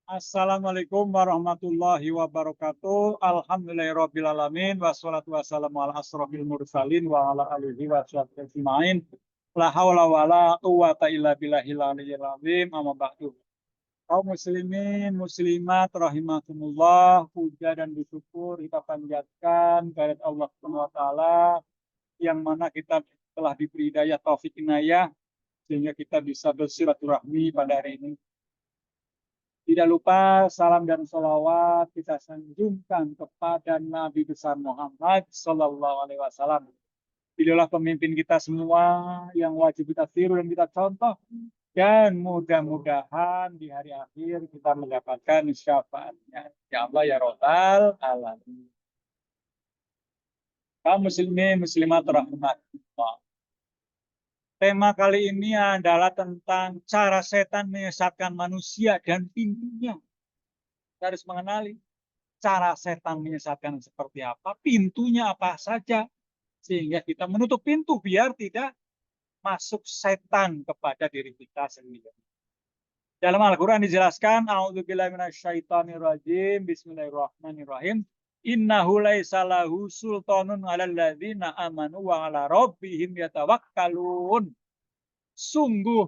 Assalamualaikum warahmatullahi wabarakatuh. Alhamdulillahirrabbilalamin. Wassalatu wassalamu ala asrofil mursalin wa ala alihi wa sahbihi ajma'in. La hawla wa la quwata illa billahil aliyyil azim. Amma ba'du. Kaum muslimin, muslimat, rahimakumullah. Puja dan bersyukur kita panjatkan kehadirat Allah Subhanahu wa taala yang mana kita telah diberi hidayah taufik inayah sehingga kita bisa bersilaturahmi pada hari ini. Tidak lupa salam dan salawat kita sanjungkan kepada Nabi besar Muhammad Sallallahu Alaihi Wasallam. Beliaulah pemimpin kita semua yang wajib kita tiru dan kita contoh. Dan mudah-mudahan di hari akhir kita mendapatkan syafaatnya. Ya Allah ya Rabbal Alamin. Kaum muslimin muslimat rahmatullah. Tema kali ini adalah tentang cara setan menyesatkan manusia dan pintunya. Kita harus mengenali cara setan menyesatkan seperti apa, pintunya apa saja, sehingga kita menutup pintu biar tidak masuk setan kepada diri kita sendiri. Dalam Al-Quran dijelaskan, A'udzubillahi minasyaitonirrajim, Bismillahirrahmanirrahim. Innahu laisa lahu sultanun 'alal ladzina amanu wa 'ala rabbihim yatawakkalun. Sungguh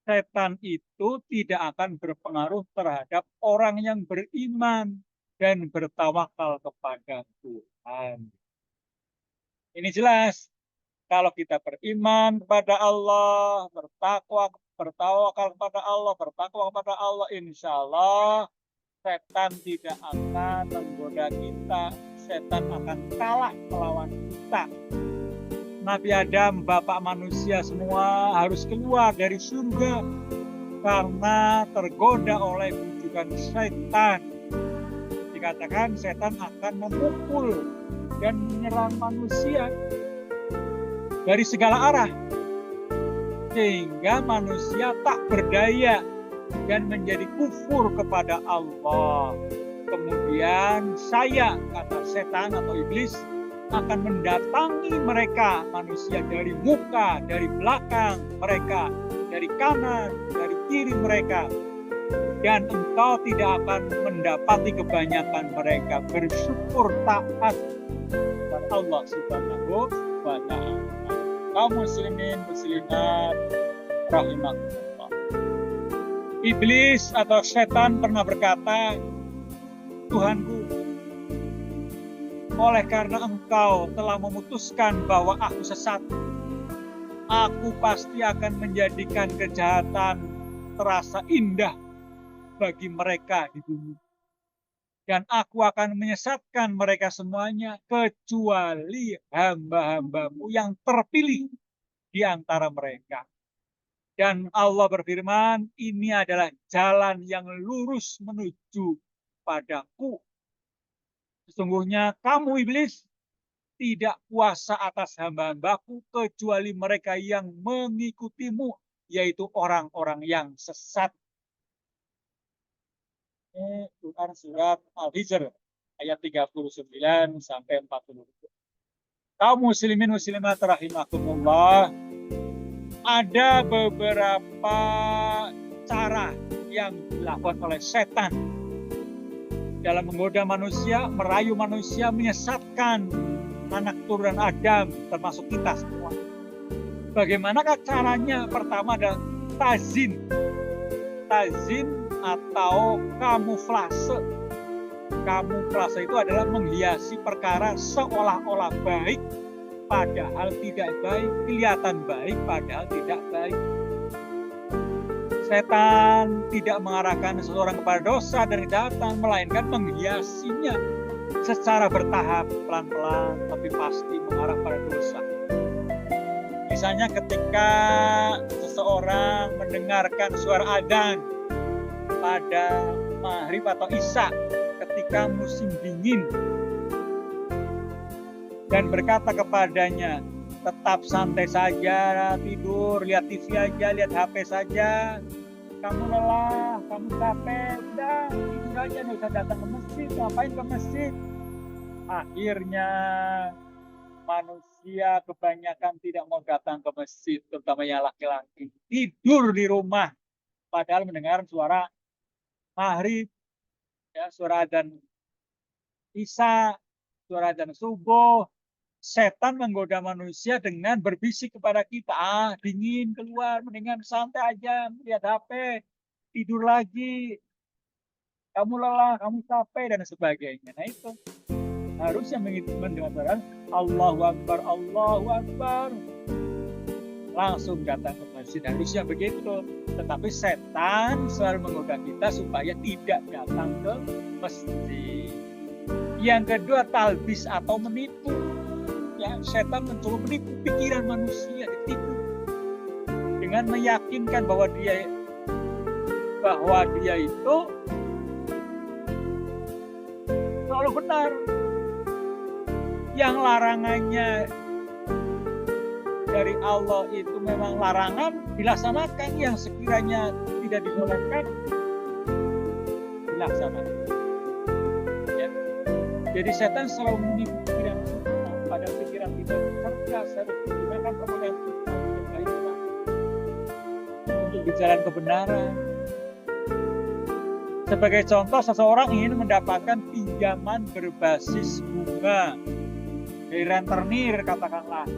setan itu tidak akan berpengaruh terhadap orang yang beriman dan bertawakal kepada Tuhan. Ini jelas, kalau kita beriman kepada Allah, bertawakal kepada Allah, bertakwa kepada Allah, insya Allah setan tidak akan menggoda kita, setan akan kalah melawan kita. Nabi Adam, bapak manusia semua harus keluar dari surga karena tergoda oleh bujukan setan. Dikatakan setan akan memukul dan menyerang manusia dari segala arah, sehingga manusia tak berdaya dan menjadi kufur kepada Allah. Kemudian saya, kata setan atau iblis, akan mendatangi mereka manusia dari muka, dari belakang mereka, dari kanan, dari kiri mereka. Dan engkau tidak akan mendapati kebanyakan mereka bersyukur taat kepada Allah Subhanahu wa ta'ala. Kaum muslimin muslimat rahimakumullah. Iblis atau setan pernah berkata, Tuhanku, oleh karena engkau telah memutuskan bahwa aku sesat, aku pasti akan menjadikan kejahatan terasa indah bagi mereka di bumi. Dan aku akan menyesatkan mereka semuanya kecuali hamba-hambamu yang terpilih di antara mereka. Dan Allah berfirman, ini adalah jalan yang lurus menuju padaku. Sesungguhnya kamu iblis tidak kuasa atas hamba-hambaku kecuali mereka yang mengikutimu, yaitu orang-orang yang sesat. Ini Quran surat Al-Hijr ayat 39 sampai 40. Kaum muslimin muslimat rahimakumullah, ada beberapa cara yang dilakukan oleh setan dalam menggoda manusia, merayu manusia, menyesatkan anak turunan Adam, termasuk kita semua. Bagaimanakah caranya? Pertama adalah tazin. Tazin atau kamuflase. Kamuflase itu adalah menghiasi perkara seolah-olah baik, padahal tidak baik, kelihatan baik, padahal tidak baik. Setan tidak mengarahkan seseorang kepada dosa dan kejahatan, melainkan menghiasinya secara bertahap, pelan-pelan, tapi pasti mengarah pada dosa. Misalnya ketika seseorang mendengarkan suara adzan pada maghrib atau isya ketika musim dingin dan berkata kepadanya, tetap santai saja, tidur, lihat TV aja, lihat HP saja, kamu lelah, kamu capek, udah tidur aja, nggak usah datang ke masjid, ngapain ke masjid. Akhirnya manusia kebanyakan tidak mau datang ke masjid, terutama yang laki-laki, tidur di rumah padahal mendengar suara maghrib, ya, suara adzan isya, suara adzan subuh. Setan menggoda manusia dengan berbisik kepada kita, dingin keluar, mendingan santai aja, lihat HP, tidur lagi, kamu lelah, kamu capek, dan sebagainya. Nah itu harusnya mendengarkan Allahu Akbar, Allahu Akbar, langsung datang ke masjid, harusnya begitu. Tetapi setan selalu menggoda kita supaya tidak datang ke masjid. Yang kedua, talbis atau menipu. Ya, setan mencoba menipu pikiran manusia, ditipu dengan meyakinkan bahwa dia itu selalu benar. Yang larangannya dari Allah itu memang larangan, dilaksanakan. Yang sekiranya tidak dibolehkan, dilaksanakan. Ya. Jadi setan selalu menipu pikiran kita, padahal pikiran kita cerdas, harus digunakan kepada kebaikan untuk berjalan kebenaran. Sebagai contoh, seseorang ingin mendapatkan pinjaman berbasis bunga dari rentenir, katakanlah,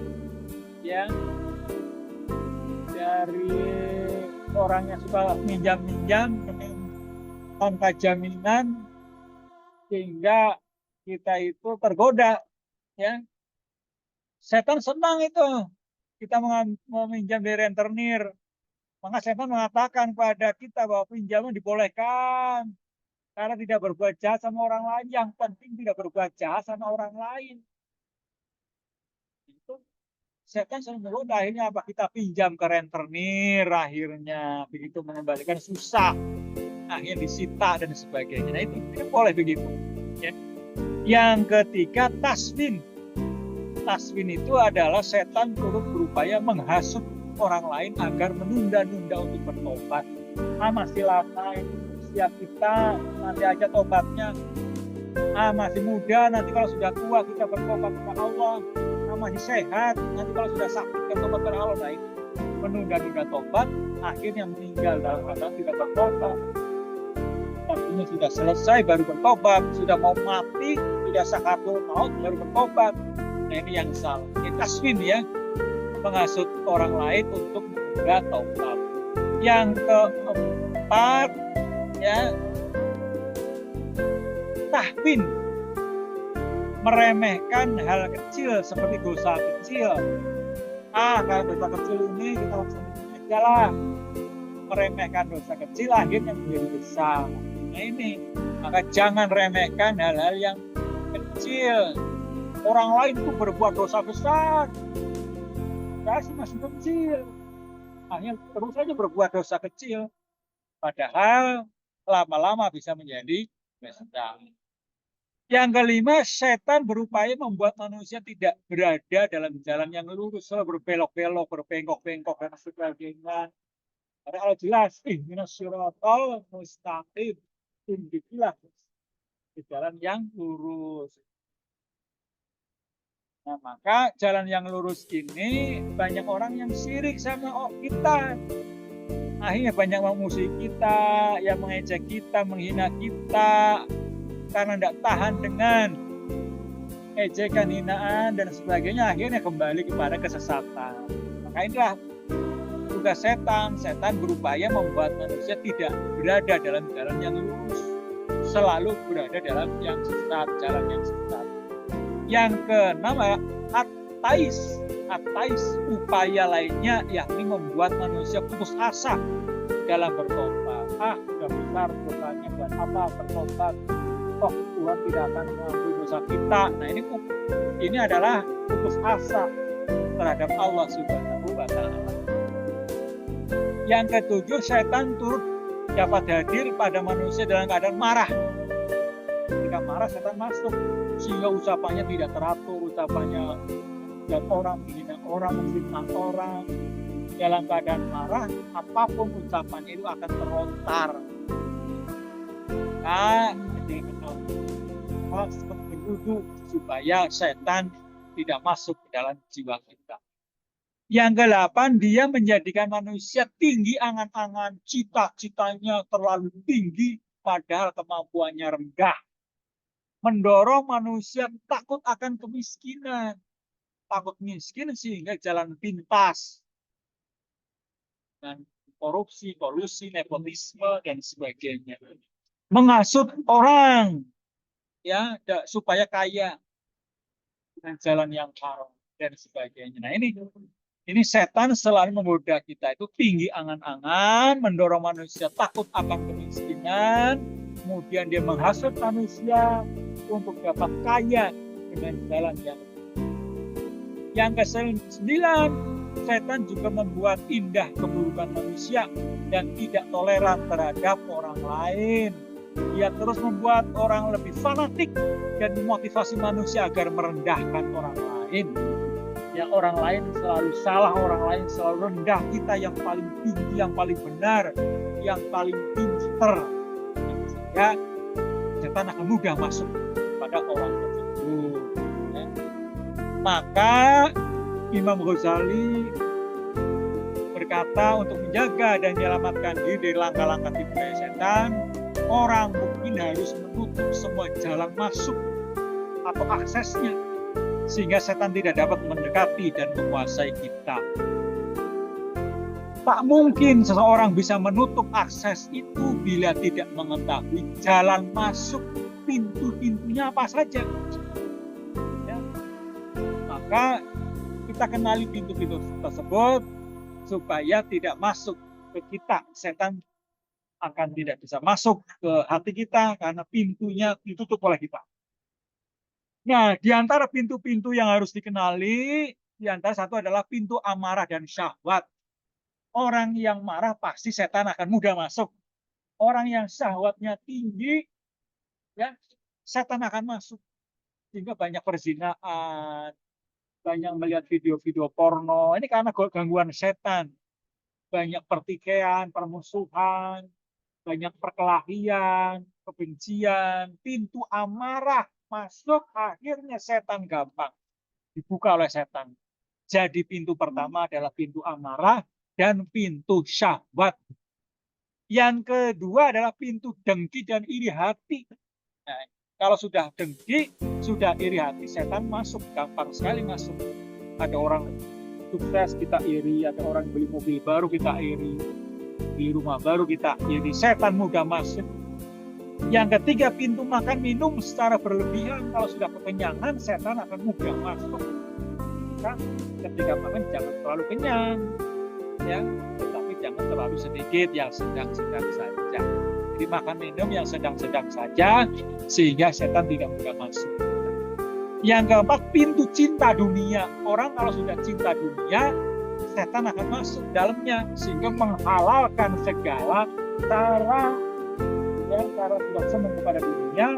ya, dari orang yang suka minjam-minjam dengan tanpa jaminan, sehingga kita itu tergoda, ya. Setan senang itu kita meminjam dari rentenir. Maka setan mengatakan kepada kita bahwa pinjaman dibolehkan karena tidak berbuat jahat sama orang lain. Yang penting tidak berbuat jahat sama orang lain. Itu setan selalu menggoda. Akhirnya apa? Kita pinjam ke rentenir, akhirnya begitu mengembalikan susah, akhirnya disita dan sebagainya. Nah itu boleh begitu. Ya. Yang ketiga, taswin. Taswin itu adalah setan turut berupaya menghasut orang lain agar menunda-nunda untuk bertobat. Masih lama usia kita, nanti aja tobatnya. Masih muda, nanti kalau sudah tua kita bertobat kepada Allah. Masih sehat, nanti kalau sudah sakit kita tobat kepada Allah. Nah itu menunda-nunda tobat, akhirnya meninggal dalam keadaan tidak bertobat. Artinya sudah selesai baru bertobat, sudah mau mati, sudah sakaratul maut baru bertobat. Nah ini yang salah. Ini taswin, ya, menghasut orang lain untuk menunda taubat. Yang keempat, ya, tahwin, meremehkan hal kecil seperti dosa kecil. Kalau dosa kecil ini kita laksanakan aja lah. Meremehkan dosa kecil akhirnya menjadi besar. Nah ini, maka jangan remehkan hal-hal yang kecil. Orang lain tuh berbuat dosa besar, saya masih kecil, hanya terus saja berbuat dosa kecil, padahal lama-lama bisa menjadi besar. Yang kelima, setan berupaya membuat manusia tidak berada dalam jalan yang lurus, selalu berbelok-belok, berbengkok-bengkok dan sebagainya. Kalau jelas, ihdinas siratal mustaqim, tunjukilah di jalan yang lurus. Nah, maka jalan yang lurus ini banyak orang yang syirik sama kita. Akhirnya banyak memusuhi kita, yang mengejek kita, menghina kita, karena tidak tahan dengan ejekan, hinaan, dan sebagainya, akhirnya kembali kepada kesesatan. Maka inilah tugas setan. Setan berupaya membuat manusia tidak berada dalam jalan yang lurus, selalu berada dalam yang sesat, jalan yang sesat. Yang keenam, at-tais, upaya lainnya yakni membuat manusia putus asa dalam bertobat. Sudah besar dosanya, buat apa bertobat? Tuhan tidak akan mengampuni dosa kita. Nah ini adalah putus asa terhadap Allah Subhanahu wa Ta'ala. Yang ketujuh, setan turut dapat hadir pada manusia dalam keadaan marah. Ketika marah, setan masuk, sehingga ucapannya tidak teratur, ucapannya dan orang menghina orang, memfitnah orang. Dalam keadaan marah, apapun ucapannya itu akan terlontar. Seperti itu supaya setan tidak masuk ke dalam jiwa kita. Yang ke-8, dia menjadikan manusia tinggi angan-angan, cita-citanya terlalu tinggi, padahal kemampuannya rendah. Mendorong manusia takut akan kemiskinan. Takut miskin sehingga jalan pintas. Dan korupsi, kolusi, nepotisme, dan sebagainya. Menghasut orang ya supaya kaya dengan jalan yang haram dan sebagainya. Nah ini setan selalu menggoda kita itu tinggi angan-angan, mendorong manusia takut akan kemiskinan, kemudian dia menghasut manusia untuk dapat kaya dengan jalan yang ke-9, setan juga membuat indah keburukan manusia dan tidak toleran terhadap orang lain. Dia terus membuat orang lebih fanatik dan memotivasi manusia agar merendahkan orang lain. Ya, orang lain selalu salah, orang lain selalu rendah, kita yang paling tinggi, yang paling benar, yang paling pintar. Sehingga setan akan mudah masuk pada orang tersebut. Ya. Maka Imam Ghazali berkata untuk menjaga dan menyelamatkan diri dari langkah-langkah tipu daya setan, orang mungkin harus menutup semua jalan masuk atau aksesnya sehingga setan tidak dapat mendekati dan menguasai kita. Tak mungkin seseorang bisa menutup akses itu bila tidak mengetahui jalan masuk, pintu-pintunya apa saja. Ya. Maka kita kenali pintu-pintu tersebut supaya tidak masuk ke kita. Setan akan tidak bisa masuk ke hati kita karena pintunya ditutup oleh kita. Nah, di antara pintu-pintu yang harus dikenali, di antara satu adalah pintu amarah dan syahwat. Orang yang marah pasti setan akan mudah masuk. Orang yang syahwatnya tinggi, ya setan akan masuk. Sehingga banyak perzinaan, banyak melihat video-video porno. Ini karena gangguan setan. Banyak pertikaian, permusuhan, banyak perkelahian, kebencian, pintu amarah masuk, akhirnya setan gampang dibuka oleh setan. Jadi pintu pertama adalah pintu amarah dan pintu syahwat. Yang kedua adalah pintu dengki dan iri hati. Nah, kalau sudah dengki, sudah iri hati, setan masuk, gampang sekali masuk. Ada orang sukses kita iri, ada orang beli mobil baru kita iri, di rumah baru kita iri, setan mudah masuk. Yang ketiga, pintu makan minum secara berlebihan. Kalau sudah kekenyangan, setan akan mudah masuk. Maka ketika makan jangan terlalu kenyang, ya, tetapi jangan terlalu sedikit, yang sedang-sedang saja. Jadi makan minum yang sedang-sedang saja, sehingga setan tidak mudah masuk. Yang keempat, pintu cinta dunia. Orang kalau sudah cinta dunia, setan akan masuk dalamnya, sehingga menghalalkan segala cara. Cara sudah senang kepada dunia,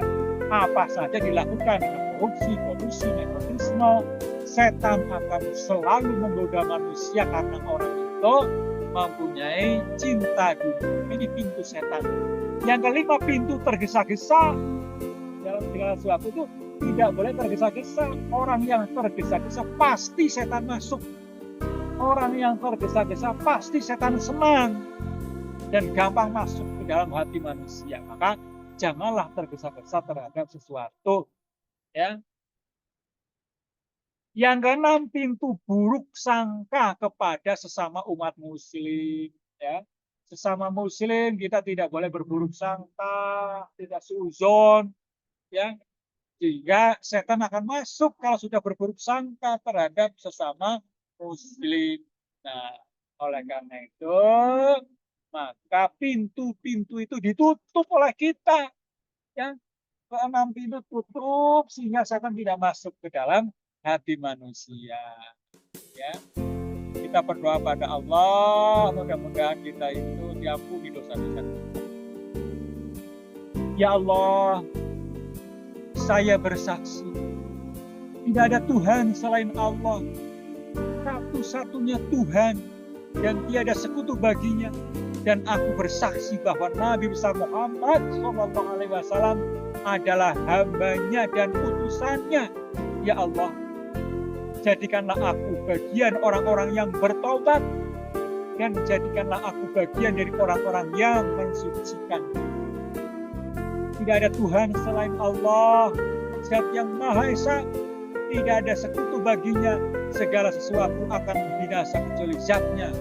apa saja dilakukan, korupsi, kolusi, nepotisme, setan akan selalu menggoda manusia karena orang itu mempunyai cinta dunia. Ini pintu setan. Yang kelima, pintu tergesa-gesa. Dalam segala sesuatu itu tidak boleh tergesa-gesa. Orang yang tergesa-gesa pasti setan masuk. Orang yang tergesa-gesa pasti setan senang dan gampang masuk ke dalam hati manusia. Maka janganlah tergesa-gesa terhadap sesuatu. Ya. Yang keenam, pintu buruk sangka kepada sesama umat muslim. Ya. Sesama muslim kita tidak boleh berburuk sangka, tidak suuzon. Ya. Sehingga setan akan masuk kalau sudah berburuk sangka terhadap sesama muslim. Nah, oleh karena itu, maka pintu-pintu itu ditutup oleh kita. Ya, keenam pintu tutup sehingga setan tidak masuk ke dalam hati manusia. Ya, kita berdoa pada Allah, mudah-mudahan kita itu diampuni dosa-dosa kita. Ya Allah, saya bersaksi tidak ada Tuhan selain Allah, satu-satunya Tuhan dan tiada sekutu baginya. Dan aku bersaksi bahwa Nabi besar Muhammad SAW adalah hamba-Nya dan utusannya. Ya Allah, jadikanlah aku bagian orang-orang yang bertobat dan jadikanlah aku bagian dari orang-orang yang mensucikan. Tidak ada Tuhan selain Allah, Zat yang Maha Esa, tidak ada sekutu baginya, segala sesuatu akan binasa kecuali Zatnya.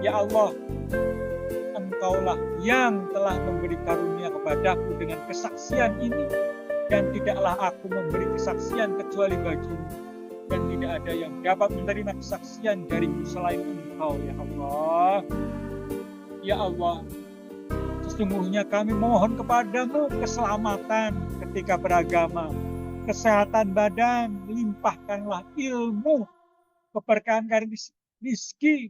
Ya Allah, Engkaulah yang telah memberi karunia kepadaku dengan kesaksian ini, dan tidaklah aku memberi kesaksian kecuali bagimu, dan tidak ada yang dapat menerima kesaksian dariku selain Engkau, ya Allah. Ya Allah, sesungguhnya kami mohon kepadamu keselamatan ketika beragama, kesehatan badan, limpahkanlah ilmu, keberkahan rizki,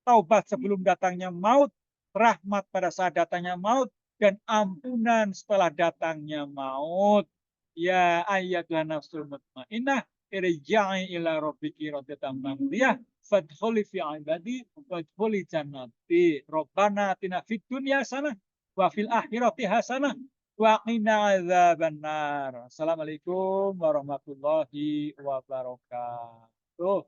taubat sebelum datangnya maut, rahmat pada saat datangnya maut, dan ampunan setelah datangnya maut. Ya ayyatuhan nafsul mutmainnah, irji'i ila rabbiki radiyatan mardiyah, fadkhuli fi ibadi wadkhuli jannati. Rabbana atina fid dunya hasanah wa fil akhirati hasanah wa qina adzabannar. Assalamualaikum warahmatullahi wabarakatuh.